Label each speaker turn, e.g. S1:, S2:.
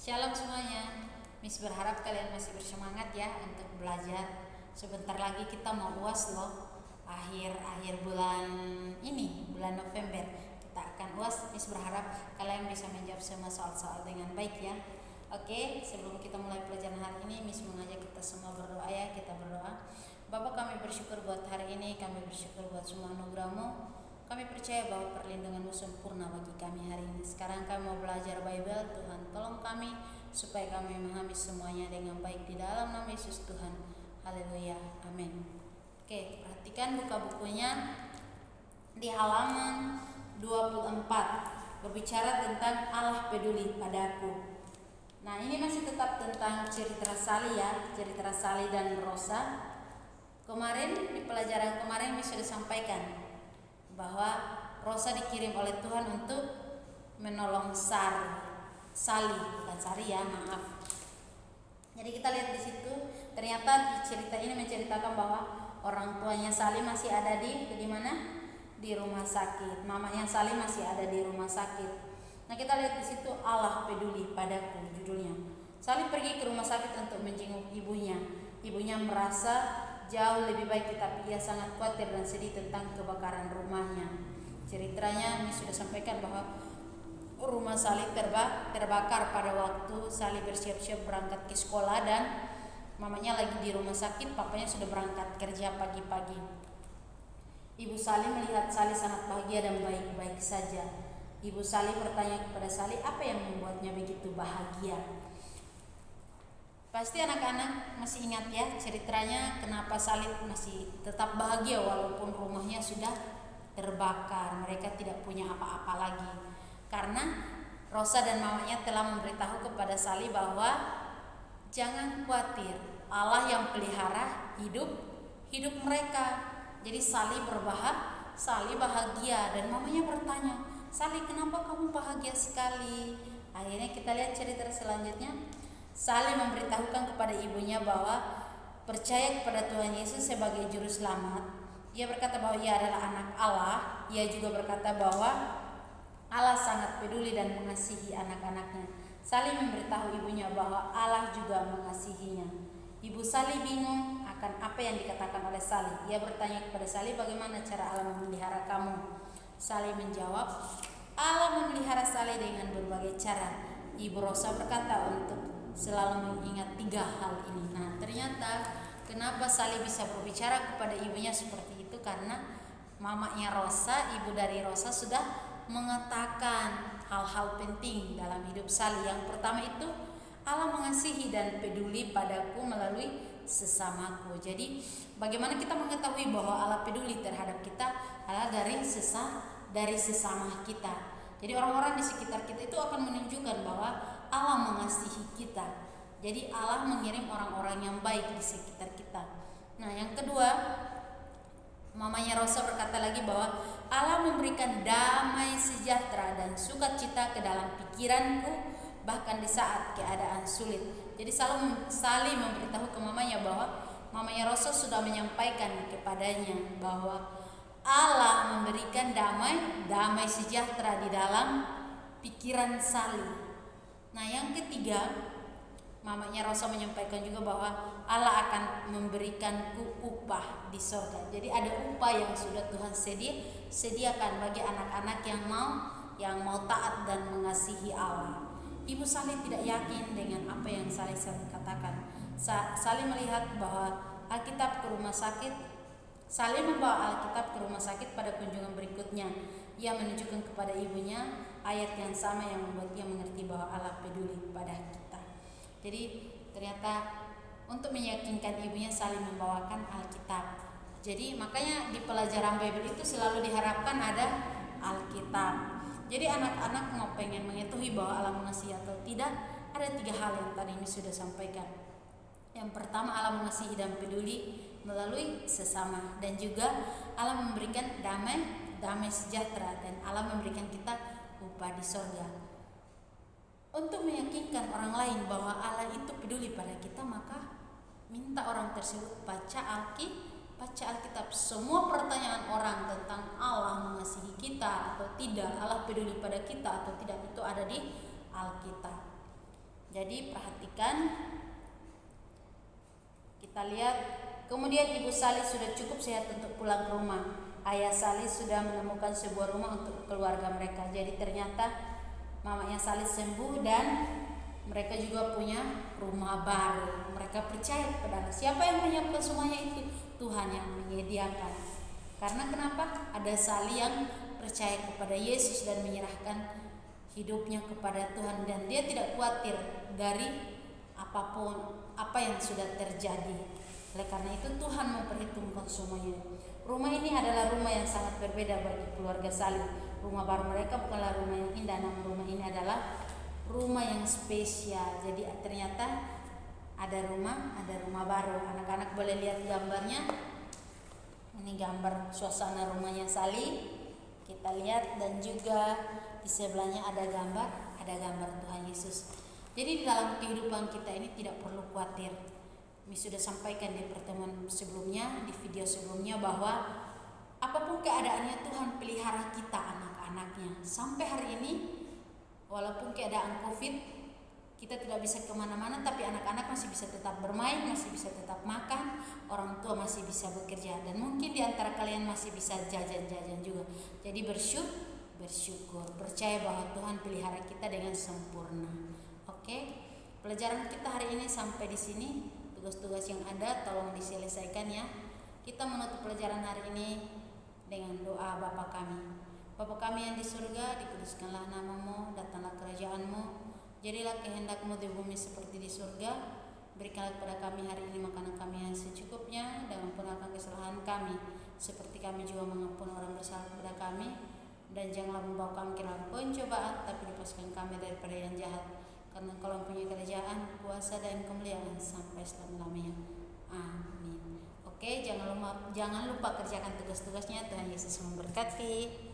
S1: Shalom semuanya. Miss berharap kalian masih bersemangat ya untuk belajar. Sebentar lagi kita mau UAS loh. Akhir bulan ini, bulan November, kita akan UAS. Miss berharap kalian bisa menjawab semua soal-soal dengan baik ya. Oke, sebelum kita mulai pelajaran hari ini, Miss mengajak kita semua berdoa ya. Kita berdoa. Bapak, kami bersyukur buat hari ini, kami bersyukur buat semua anugerah-Mu. Kami percaya bahwa perlindungan-Mu sempurna bagi kami hari ini. Sekarang kami mau belajar Bible. Tuhan tolong kami supaya kami memahami semuanya dengan baik di dalam nama Yesus Tuhan. Haleluya. Amin. Oke, perhatikan buka bukunya di halaman 24. Berbicara tentang Allah peduli padaku. Nah, ini masih tetap tentang cerita Sally ya, cerita Sally dan Rosa. Kemarin di pelajaran kemarin sudah sampaikan bahwa Rosa dikirim oleh Tuhan untuk menolong Sally, bukan Sari ya, maaf. Jadi kita lihat di situ, ternyata di cerita ini menceritakan bahwa orang tuanya Sally masih ada di mana? Di rumah sakit. Mamanya Sally masih ada di rumah sakit. Nah, kita lihat di situ Allah peduli padaku judulnya. Sally pergi ke rumah sakit untuk menjenguk ibunya. Ibunya merasa jauh lebih baik, tetapi ia sangat khawatir dan sedih tentang kebakaran rumahnya. Ceritanya ini sudah sampaikan bahwa rumah Sally terbakar pada waktu Sally bersiap-siap berangkat ke sekolah dan mamanya lagi di rumah sakit, papanya sudah berangkat kerja pagi-pagi. Ibu Sally melihat Sally sangat bahagia dan baik-baik saja. Ibu Sally bertanya kepada Sally apa yang membuatnya begitu bahagia. Pasti anak-anak masih ingat ya ceritanya kenapa Sally masih tetap bahagia walaupun rumahnya sudah terbakar. Mereka tidak punya apa-apa lagi. Karena Rosa dan mamanya telah memberitahu kepada Sally bahwa jangan khawatir, Allah yang pelihara hidup mereka. Jadi Sally bahagia dan mamanya bertanya, Sally kenapa kamu bahagia sekali? Akhirnya kita lihat cerita selanjutnya. Sally memberitahukan kepada ibunya bahwa percaya kepada Tuhan Yesus sebagai juru selamat. Ia berkata bahwa ia adalah anak Allah. Ia juga berkata bahwa Allah sangat peduli dan mengasihi anak-anaknya. Sally memberitahu ibunya bahwa Allah juga mengasihinya. Ibu Sally bingung akan apa yang dikatakan oleh Sally. Ia bertanya kepada Sally, bagaimana cara Allah memelihara kamu? Sally menjawab, Allah memelihara Sally dengan berbagai cara. Ibu Rosa berkata untuk selalu mengingat 3 hal ini. Nah, ternyata kenapa Sally bisa berbicara kepada ibunya seperti itu, karena mamanya Rosa, ibu dari Rosa sudah mengatakan hal-hal penting dalam hidup Sally. Yang pertama itu Allah mengasihi dan peduli padaku melalui sesamaku. Jadi bagaimana kita mengetahui bahwa Allah peduli terhadap kita adalah dari sesama kita. Jadi orang-orang di sekitar kita itu akan menunjukkan bahwa Allah mengasihi kita. Jadi Allah mengirim orang-orang yang baik di sekitar kita. Nah, yang kedua, mamanya Rosa berkata lagi bahwa Allah memberikan damai sejahtera dan sukacita ke dalam pikiranku bahkan di saat keadaan sulit. Jadi Sally memberitahu ke mamanya bahwa mamanya Rosa sudah menyampaikan kepadanya bahwa Allah memberikan damai sejahtera di dalam pikiran Sally. Nah, yang ketiga, mamanya Rosa menyampaikan juga bahwa Allah akan memberikanku upah di surga. Jadi ada upah yang sudah Tuhan sediakan bagi anak-anak yang mau taat dan mengasihi Allah. Ibu Sally tidak yakin dengan apa yang Sally katakan. Sally melihat bahwa Alkitab ke rumah sakit. Sally membawa Alkitab ke rumah sakit pada kunjungan berikutnya. Ia menunjukkan kepada ibunya ayat yang sama yang membuat ia mengerti bahwa Allah peduli pada kita. Jadi ternyata untuk meyakinkan ibunya Sally membawakan Alkitab. Jadi makanya di pelajaran Bible itu selalu diharapkan ada Alkitab. Jadi anak-anak mau pengen mengetahui bahwa Allah mengasihi atau tidak, ada 3 hal yang tadi ini sudah sampaikan. Yang pertama, Allah mengasihi dan peduli melalui sesama, dan juga Allah memberikan damai sejahtera, dan Allah memberikan kita upah di surga. Untuk meyakinkan orang lain bahwa Allah itu peduli pada kita, maka minta orang tersebut baca Alkitab. Semua pertanyaan orang tentang Allah mengasihi kita atau tidak, Allah peduli pada kita atau tidak, itu ada di Alkitab. Jadi perhatikan, kita lihat, kemudian Ibu Sali sudah cukup sehat untuk pulang ke rumah. Ayah Sali sudah menemukan sebuah rumah untuk keluarga mereka. Jadi ternyata mamanya Sali sembuh dan mereka juga punya rumah baru. Mereka percaya kepada Allah. Siapa yang menyiapkan semuanya itu? Tuhan yang menyediakan. Karena kenapa? Ada Sali yang percaya kepada Yesus dan menyerahkan hidupnya kepada Tuhan, dan dia tidak khawatir dari apapun apa yang sudah terjadi. Oleh karena itu Tuhan memperhitungkan semuanya. Rumah ini adalah rumah yang sangat berbeda bagi keluarga Sali. Rumah baru mereka bukanlah rumah yang indah, namun rumah ini adalah rumah yang spesial. Jadi ternyata ada rumah baru. Anak-anak boleh lihat gambarnya. Ini gambar suasana rumahnya Sali. Kita lihat, dan juga di sebelahnya ada gambar Tuhan Yesus. Jadi di dalam kehidupan kita ini tidak perlu khawatir. Kami sudah sampaikan di pertemuan sebelumnya, di video sebelumnya, bahwa apapun keadaannya Tuhan pelihara kita, anak-anaknya. Sampai hari ini, walaupun keadaan COVID, kita tidak bisa kemana-mana, tapi anak-anak masih bisa tetap bermain, masih bisa tetap makan, orang tua masih bisa bekerja, dan mungkin di antara kalian masih bisa jajan-jajan juga. Jadi bersyukur, percaya bahwa Tuhan pelihara kita dengan sempurna. Oke, pelajaran kita hari ini sampai di sini. Tugas-tugas yang ada tolong diselesaikan ya. Kita menutup pelajaran hari ini dengan doa Bapa kami. Bapa kami yang di surga, dikuduskanlah namamu, datanglah kerajaanmu. Jadilah kehendakmu di bumi seperti di surga. Berikanlah kepada kami hari ini makanan kami yang secukupnya, dan ampunkan kesalahan kami, seperti kami juga mengampuni orang bersalah kepada kami. Dan janganlah membawa kami ke dalam pencobaan, tapi lepaskan kami daripada yang jahat. Karena Engkau mempunyai kerajaan, kuasa, dan kemuliaan sampai selama-lamanya. Amin. Oke, jangan lupa kerjakan tugas-tugasnya. Tuhan Yesus memberkati.